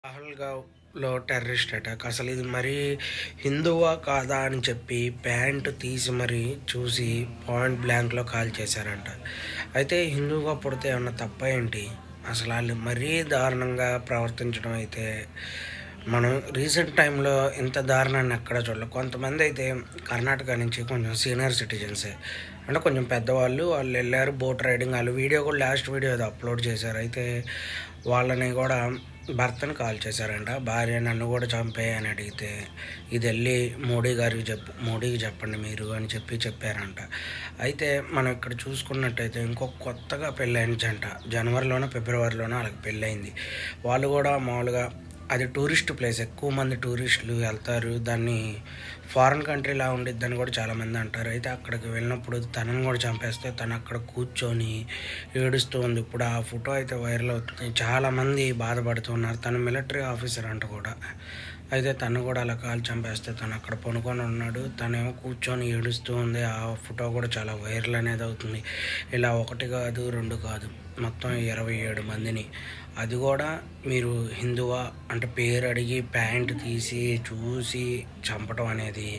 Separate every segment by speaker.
Speaker 1: పహల్గావ్‌లో terrorist attack. అసలు ఇది మరీ హిందువా? కాదా? అని చెప్పి ప్యాంట్ తీసి మరీ చూసి పాయింట్ బ్లాంక్‌లో కాల్చేశారంట. అయితే హిందువుగా పుడితే ఏమన్నా తప్పా ఏంటి? అసలు ఆళ్ళు మరీ దారుణంగా ప్రవర్తించడం అయితే మనం రీసెంట్ టైంలో ఇంత దారుణాన్ని ఎక్కడా చూడలేదు. కొంతమందయితే కర్ణాటక నుంచి కొంచెం సీనియర్ సిటిజన్సే. అంటే కొంచెం పెద్దవాళ్ళు. వాళ్ళెళ్లారు బోట్ రైడింగ్. ఆళ్ళు వీడియో కూడా లాస్ట్ వీడియో ఏదో అప్‌లోడ్ చేశారు. అయితే వాళ్ళని కూడా భర్తను కాల్చేశారంట. భార్య నన్ను కూడా చంపేయి అని అడిగితే, ఇదెళ్ళి మోడీకి చెప్పండి మీరు అని చెప్పారంట. అయితే మనం ఇక్కడ చూసుకున్నట్టయితే ఇంకొక కొత్తగా పెళ్ళైన జంట జనవరిలోనో, ఫిబ్రవరిలోనో ఆళ్ళకి పెళ్ళయింది. వాళ్ళు కూడా మామూలుగా అది టూరిస్ట్ ప్లేస్. ఎక్కువ మంది టూరిస్టులు వెళ్తారు. దాన్ని ఫారిన్ కంట్రీలా ఉండిద్దని కూడా చాలామంది అంటారు. అయితే అక్కడికి వెళ్ళినప్పుడు తనని కూడా చంపేస్తే తను అక్కడ కూర్చొని ఏడుస్తూ ఉంది. ఇప్పుడు ఆ ఫోటో అయితే వైరల్ అవుతుంది. చాలామంది బాధపడుతున్నారు. తను మిలిటరీ ఆఫీసర్ అంట కూడా. అయితే తను కూడా అలా కాల్చి చంపేస్తే తను అక్కడ పనుకొని ఉన్నాడు. తనేమో కూర్చొని ఏడుస్తూ ఉంది. ఆ ఫోటో కూడా చాలా వైరల్ అనేది అవుతుంది. ఇలా 1 కాదు, 2 కాదు, మొత్తం 27 మందిని. అది కూడా మీరు హిందువా అంటే పేరు అడిగి ప్యాంట్ తీసి చూసి చంపడం అనేది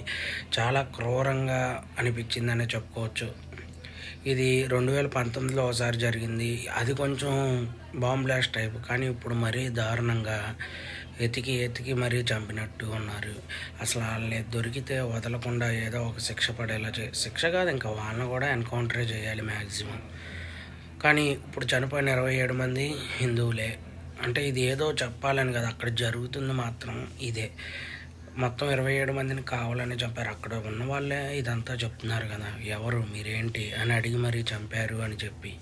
Speaker 1: చాలా క్రూరంగా అనిపించిందనే చెప్పుకోవచ్చు. ఇది 2019లో ఒకసారి జరిగింది. అది కొంచెం బాంబ్ బ్లాస్ట్ టైప్. కానీ ఇప్పుడు మరీ దారుణంగా ఎతికి మరీ చంపినట్టు ఉన్నారు. అసలు ఆళ్ళని దొరికితే వదలకుండా ఏదో ఒక శిక్ష పడేలా శిక్ష కాదు, ఇంకా వాళ్ళని కూడా ఎన్కౌంటరే చేయాలి మ్యాక్సిమం. కానీ ఇప్పుడు చనిపోయిన 27 మంది హిందువులే. అంటే ఇది ఏదో చెప్పాలని కాదు, అక్కడ జరుగుతుంది మాత్రం ఇదే. మొత్తం 27 మందిని కావాలని చంపారు. అక్కడ ఉన్న వాళ్ళే ఇదంతా చెప్తున్నారు కదా, ఎవరు మీరేంటి అని అడిగి మరీ చంపారు అని చెప్పి.